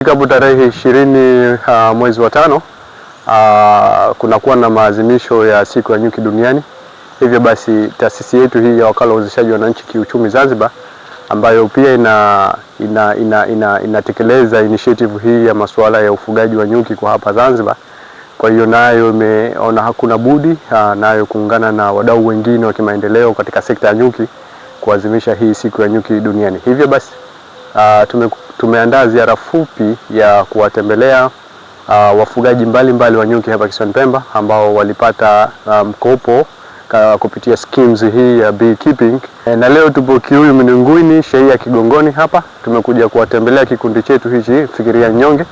Hapo tarehe 20 mwezi wa 5 kunakuwa na maadhimisho ya siku ya nyuki duniani. Hivyo basi taasisi yetu hii ya Wakala wa Uwezeshaji Wananchi Kiuchumi Zanzibar, ambayo pia inatekeleza initiative hii ya masuala ya ufugaji wa nyuki kwa hapa Zanzibar. Kwa hiyo nayo imeona hakuna budi nayo kuungana na wadau wengine wa kimaendeleo katika sekta ya nyuki kuadhimisha hii siku ya nyuki duniani. Hivyo basi tumeandaa ziara fupi ya kuwatembelea wafugaji mbalimbali wa nyuki hapa Kisiwani Pemba ambao walipata mkopo kupitia schemes hii ya beekeeping. Na leo tupo Kiuyu Mnungwini, shehia Kigongoni hapa. Tumekuja kuwatembelea kikundi chetu hichi Fikiria Nyonge,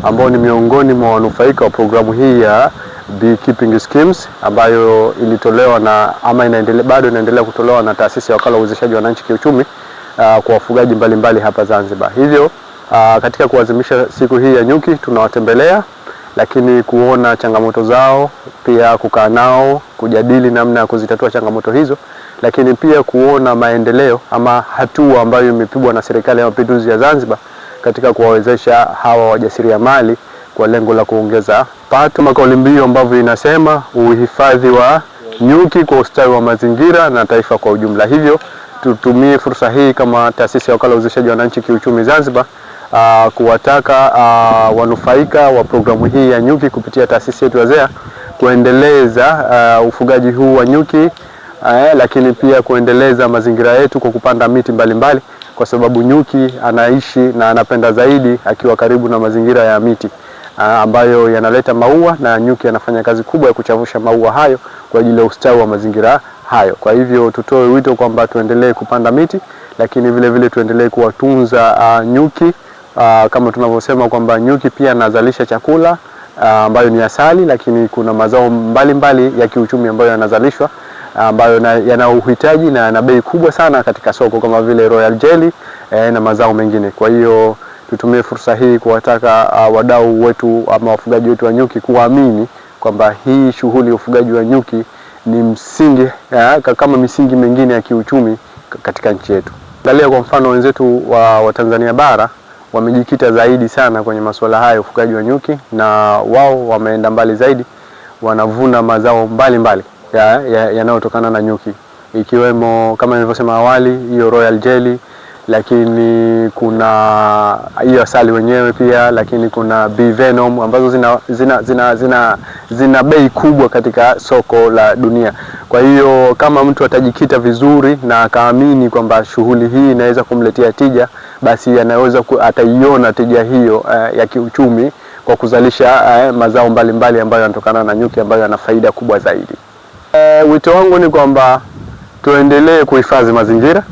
ambao ni miongoni mwa wanufaika wa programu hii ya beekeeping schemes ambayo ilitolewa na bado inaendelea kutolewa na taasisi ya Wakala wa Uwezeshaji Wananchi Kiuchumi kwa wafugaji mbalimbali hapa Zanzibar. Hivyo katika kuadhimisha siku hii ya nyuki tunawatembelea, lakini kuona changamoto zao, pia kukaa nao kujadili namna ya kuzitatua changamoto hizo, lakini pia kuona maendeleo ama hatua ambayo imepigwa na Serikali ya Mapinduzi ya Zanzibar katika kuwawezesha hawa wajasiriamali kwa lengo la kuongeza pato. Kauli mbiu ambavyo inasema uhifadhi wa nyuki kwa ustawi wa mazingira na taifa kwa ujumla. Hivyo tutumie fursa hii kama taasisi ya Wakala wa Uwezeshaji Wananchi Kiuchumi Zanzibar kuwataka wanufaika wa programu hii ya nyuki kupitia taasisi yetu ya ZEA kuendeleza ufugaji huu wa nyuki, lakini pia kuendeleza mazingira yetu kwa kupanda miti mbalimbali, kwa sababu nyuki anaishi na anapenda zaidi akiwa karibu na mazingira ya miti ambayo yanaleta maua, na nyuki anafanya kazi kubwa ya kuchavusha maua hayo kwa ajili ya ustawi wa mazingira hayo. Kwa hivyo tutoe wito kwamba tuendelee kupanda miti, lakini vile vile tuendelee kuwatunza nyuki kama tunavyosema kwamba nyuki pia anazalisha chakula ambayo ni asali, lakini kuna mazao mbalimbali ya kiuchumi ambayo yanazalishwa ambayo yana uhitaji na yana bei kubwa sana katika soko, kama vile Royal Jelly na mazao mengine. Kwa hiyo tutumie fursa hii kuwataka wadau wetu ama wafugaji wetu wa nyuki kuamini kwamba hii shughuli ya ufugaji wa nyuki ni msingi kama misingi mingine ya kiuchumi katika nchi yetu. Angalia kwa mfano wenzetu wa Tanzania bara wamejikita zaidi sana kwenye masuala haya ya ufugaji wa nyuki, na wao wameenda mbali zaidi, wanavuna mazao mbalimbali yanayotokana na nyuki, ikiwemo kama nilivyosema awali hiyo Royal Jelly, lakini kuna hiyo asali wenyewe pia, lakini kuna bee venom ambazo zina bei kubwa katika soko la dunia. Kwa hiyo kama mtu atajikita vizuri na akaamini kwamba shughuli hii inaweza kumletea tija, basi ataiona tija hiyo ya kiuchumi kwa kuzalisha mazao mbalimbali ambayo yanatokana na nyuki ambayo yana faida kubwa zaidi. Wito wangu ni kwamba tuendelee kuhifadhi mazingira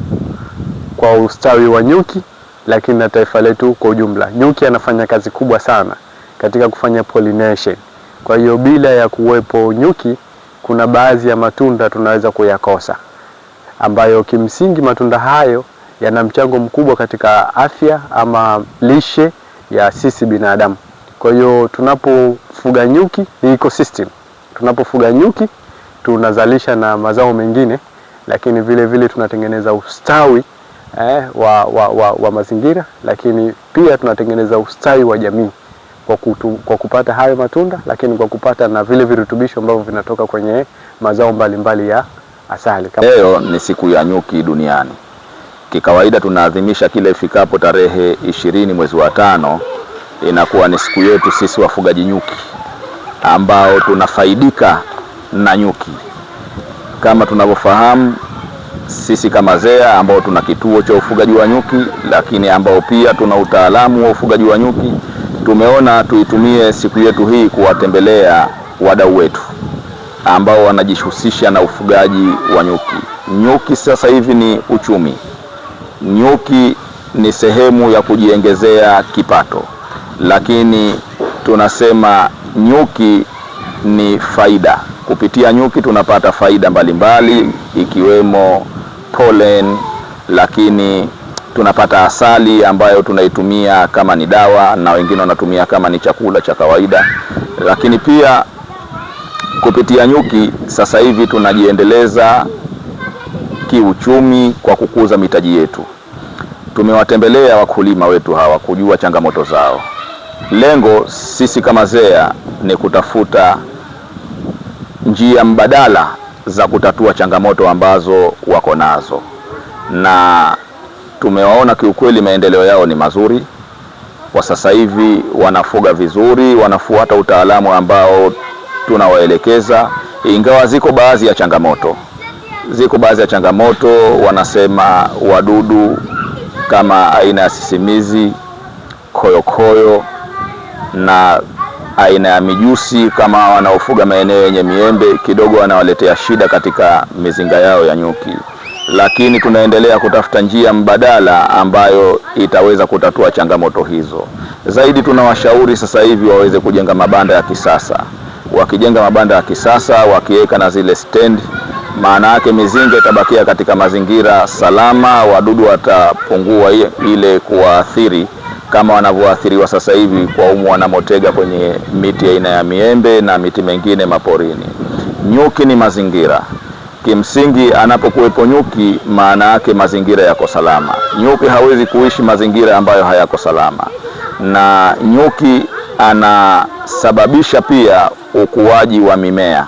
kwa ustawi wa nyuki, lakini na taifa letu kwa ujumla. Nyuki anafanya kazi kubwa sana katika kufanya pollination. Kwa hiyo bila ya kuwepo nyuki, kuna baadhi ya matunda tunaweza kuyakosa, ambayo kimsingi matunda hayo yana mchango mkubwa katika afya ama lishe ya sisi binadamu. Kwa hiyo tunapofuga nyuki ni ecosystem. Tunapofuga nyuki tunazalisha na mazao mengine, lakini vile vile tunatengeneza ustawi wa mazingira, lakini pia tunatengeneza ustawi wa jamii kwa kupata hayo matunda, lakini kwa kupata na vile virutubisho ambavyo vinatoka kwenye mazao mbalimbali ya asali. Leo ni siku ya nyuki duniani. Kikawaida tunaadhimisha kile ifikapo tarehe 20 mwezi wa 5, inakuwa ni siku yetu sisi wafugaji nyuki ambao tunafaidika na nyuki. Kama tunavyofahamu sisi kama ZEA ambao tuna kituo cha ufugaji wa nyuki, lakini ambao pia tuna utaalamu wa ufugaji wa nyuki, tumeona tuitumie siku yetu hii kuwatembelea wadau wetu ambao wanajihusisha na ufugaji wa nyuki. Nyuki sasa hivi ni uchumi. Nyuki ni sehemu ya kujiongezea kipato, lakini tunasema nyuki ni faida. Kupitia nyuki tunapata faida mbalimbali, ikiwemo pollen, lakini tunapata asali ambayo tunaitumia kama ni dawa, na wengine wanatumia kama ni chakula cha kawaida. Lakini pia kupitia nyuki sasa hivi tunajiendeleza kiuchumi kwa kukuza mitaji yetu. Tumewatembelea wakulima wetu hawa kujua changamoto zao. lengo sisi kama ZEA ni kutafuta njia mbadala za kutatua changamoto ambazo wako nazo, na tumewaona kiukweli maendeleo yao ni mazuri. Kwa sasa hivi wanafuga vizuri, wanafuata utaalamu ambao tunawaelekeza, ingawa ziko baadhi ya changamoto. Wanasema wadudu kama aina ya sisimizi, koyokoyo na aina ya mijusi kama wanaofuga maeneo yenye miembe kidogo wanawaletea shida katika mizinga yao ya nyuki, lakini tunaendelea kutafuta njia mbadala ambayo itaweza kutatua changamoto hizo. Zaidi tunawashauri sasa hivi waweze kujenga mabanda ya kisasa. Wakijenga mabanda ya kisasa, wakiweka na zile stand, maana yake mizinga itabakia katika mazingira salama, wadudu watapungua ile kuwaathiri kama wanavyoathiriwa sasa hivi kwa umu wanamotega kwenye miti aina ya miembe na miti mengine maporini. Nyuki ni mazingira. Kimsingi anapokuwepo nyuki, maana yake mazingira yako salama. Nyuki hawezi kuishi mazingira ambayo hayako salama, na nyuki anasababisha pia ukuaji wa mimea,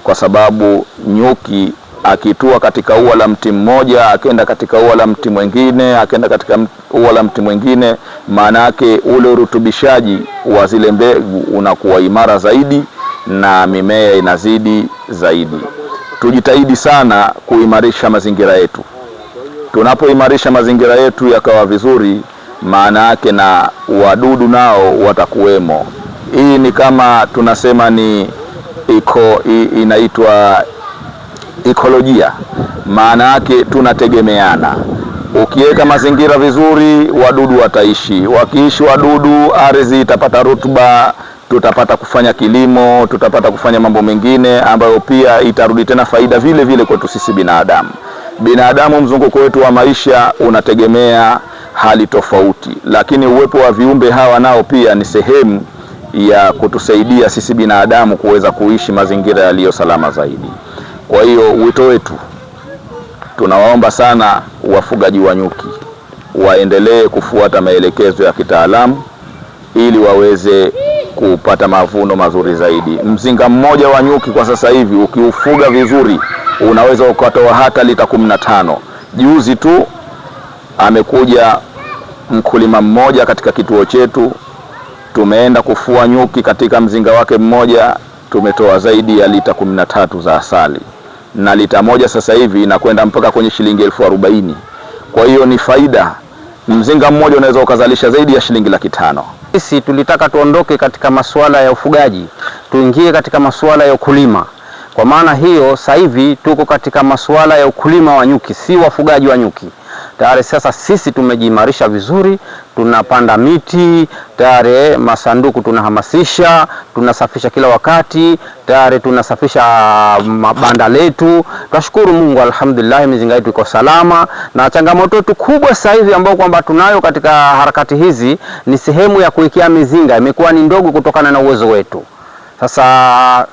kwa sababu nyuki akitua katika ua la mti mmoja, akaenda katika ua la mti mwingine, akaenda katika ua la mti mwingine, maana yake ule urutubishaji wa zile mbegu unakuwa imara zaidi na mimea inazidi zaidi. Tujitahidi sana kuimarisha mazingira yetu. Tunapoimarisha mazingira yetu yakawa vizuri, maana yake na wadudu nao watakuwemo. Hii ni kama tunasema ni inaitwa ekolojia, maana yake tunategemeana. Ukiweka mazingira vizuri, wadudu wataishi. Wakiishi wadudu, ardhi itapata rutuba, tutapata kufanya kilimo, tutapata kufanya mambo mengine ambayo pia itarudi tena faida vile vile kwetu sisi binadamu. Binadamu, mzunguko wetu wa maisha unategemea hali tofauti, lakini uwepo wa viumbe hawa nao pia ni sehemu ya kutusaidia sisi binadamu kuweza kuishi mazingira yaliyo salama zaidi. Kwa hiyo wito wetu, tunawaomba sana wafugaji wa nyuki waendelee kufuata maelekezo ya kitaalamu ili waweze kupata mavuno mazuri zaidi. Mzinga mmoja wa nyuki kwa sasa hivi ukiufuga vizuri unaweza ukatoa hata lita 15. Juzi tu amekuja mkulima mmoja katika kituo chetu, tumeenda kufua nyuki katika mzinga wake mmoja, tumetoa zaidi ya lita 13 za asali, na lita moja sasa hivi inakwenda mpaka kwenye shilingi 40,000. Kwa hiyo ni faida. Mzinga mmoja unaweza ukazalisha zaidi ya shilingi 500,000. Sisi tulitaka tuondoke katika masuala ya ufugaji, tuingie katika masuala ya ukulima. Kwa maana hiyo sasa hivi tuko katika masuala ya ukulima wa nyuki, si wafugaji wa nyuki. Tayari sasa sisi tumejiimarisha vizuri, tunapanda miti, tayari masanduku tunahamasisha, tunasafisha kila wakati, tayari tunasafisha mabanda letu. Tunashukuru Mungu, alhamdulillah, mizinga yetu iko salama. Na changamoto yetu kubwa sasa hivi ambayo kwamba tunayo katika harakati hizi ni sehemu ya kuwekea mizinga, imekuwa ni ndogo kutokana na uwezo wetu. Sasa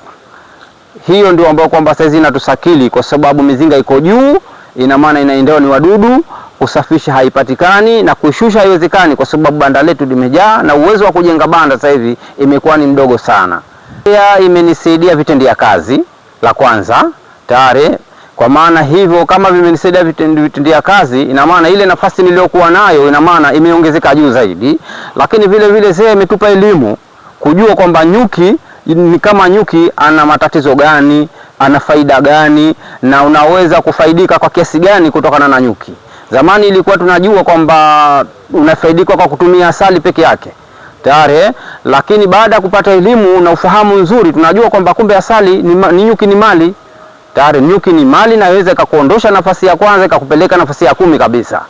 hiyo ndio ambayo kwamba sasa hizi inatusakili, kwa sababu mizinga iko juu, ina maana inaendewa ni wadudu, kusafisha haipatikani na kushusha haiwezekani, kwa sababu banda letu limejaa na uwezo wa kujenga banda sasa hivi imekuwa ni mdogo sana. Pia imenisaidia vitendea kazi la kwanza tayari. Kwa maana hivyo kama vimenisaidia vitendea kazi, ina maana ile nafasi niliyokuwa nayo ina maana imeongezeka juu zaidi. Lakini vile vile sasa imetupa elimu kujua kwamba nyuki ni kama nyuki ana matatizo gani, ana faida gani, na unaweza kufaidika kwa kiasi gani kutokana na nyuki. Zamani ilikuwa tunajua kwamba unafaidika kwa kutumia asali peke yake tayari, lakini baada ya kupata elimu na ufahamu nzuri tunajua kwamba kumbe asali ni nyuki ni mali tayari. Nyuki ni mali na inaweza ikakuondosha nafasi ya kwanza ikakupeleka nafasi ya 10 kabisa,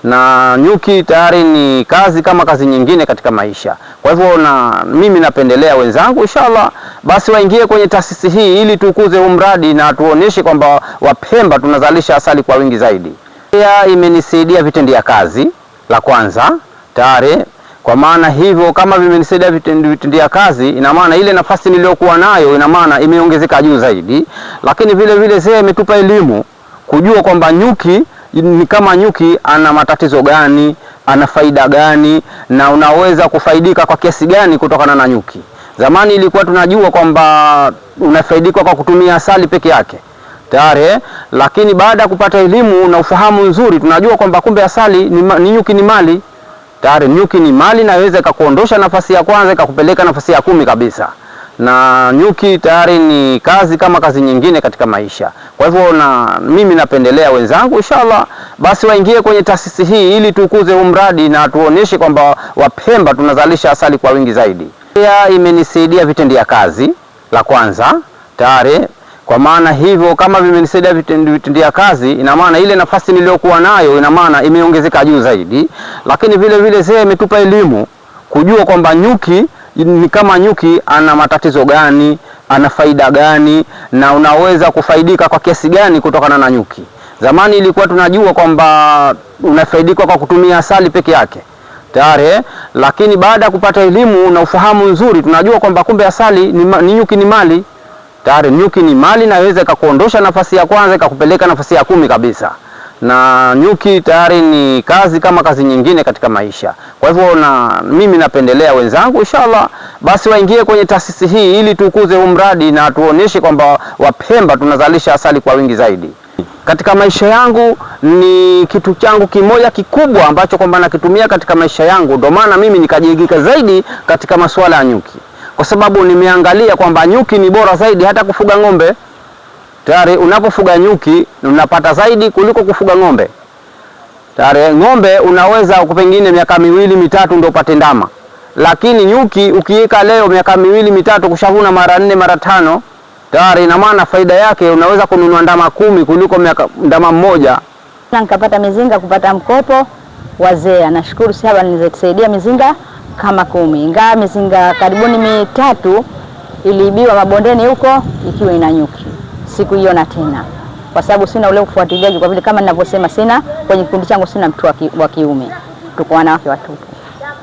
na nyuki tayari ni kazi kama kazi nyingine katika maisha. Kwa hivyo mimi napendelea wenzangu inshallah basi waingie kwenye taasisi hii ili tukuze huu mradi na tuoneshe kwamba Wapemba tunazalisha asali kwa wingi zaidi. Pia imenisaidia vitendea kazi la kwanza tayari. Kwa maana hivyo kama vimenisaidia vitendea kazi, ina maana ile nafasi niliyokuwa nayo ina maana imeongezeka juu zaidi. Lakini vile vile sasa imetupa elimu kujua kwamba nyuki ni kama nyuki ana matatizo gani, ana faida gani, na unaweza kufaidika kwa kiasi gani kutokana na nyuki. Zamani ilikuwa tunajua kwamba unafaidika kwa kutumia asali peke yake tayari, lakini baada ya kupata elimu na ufahamu nzuri tunajua kwamba kumbe asali ni nyuki ni mali tayari. Nyuki ni mali na inaweza ikakuondosha nafasi ya kwanza ikakupeleka nafasi ya 10 kabisa, na nyuki tayari ni kazi kama kazi nyingine katika maisha. Kwa hivyo mimi napendelea wenzangu inshallah basi waingie kwenye taasisi hii ili tukuze huu mradi na tuoneshe kwamba Wapemba tunazalisha asali kwa wingi zaidi. Pia imenisaidia vitendea kazi la kwanza tayari, kwa maana hivyo kama vimenisaidia vitendea kazi, ina maana ile nafasi niliyokuwa nayo ina maana imeongezeka juu zaidi. Lakini vile vile sasa imetupa elimu kujua kwamba nyuki ni kama nyuki ana matatizo gani, ana faida gani, na unaweza kufaidika kwa kiasi gani kutokana na nyuki. Zamani ilikuwa tunajua kwamba unafaidika kwa kutumia asali peke yake tayari, lakini baada ya kupata elimu na ufahamu nzuri tunajua kwamba kumbe asali ni nyuki ni mali tayari. Nyuki ni mali na inaweza ikakuondosha nafasi ya kwanza ikakupeleka nafasi ya 10 kabisa, na nyuki tayari ni kazi kama kazi nyingine katika maisha. Kwa hivyo mimi napendelea wenzangu inshallah basi waingie kwenye taasisi hii ili tukuze huu mradi na tuoneshe kwamba Wapemba tunazalisha asali kwa wingi zaidi. Katika maisha yangu ni kitu changu kimoja kikubwa ambacho kwamba nakitumia katika maisha yangu, ndio maana mimi nikajiigika zaidi katika masuala ya nyuki, kwa sababu nimeangalia kwamba nyuki ni bora zaidi hata kufuga ng'ombe tayari. Unapofuga nyuki unapata zaidi kuliko kufuga ng'ombe tayari. Ng'ombe unaweza pengine miaka 2 mitatu ndio upate ndama, lakini nyuki ukiweka leo miaka 2 mitatu kushavuna mara 4 mara 5 tayari, ina maana faida yake unaweza kununua ndama 10 kuliko ndama mmoja. Nikapata mizinga kupata mkopo wazee, nashukuru sana nilisaidia mizinga kama 10, ingawa mizinga karibuni 3 iliibiwa mabondeni huko ikiwa ina nyuki. Sikuiona tena kwa sababu sina ule ufuatiliaji, kwa vile kama ninavyosema sina kwenye kikundi changu sina mtu wa kiume, tuko wanawake watupu.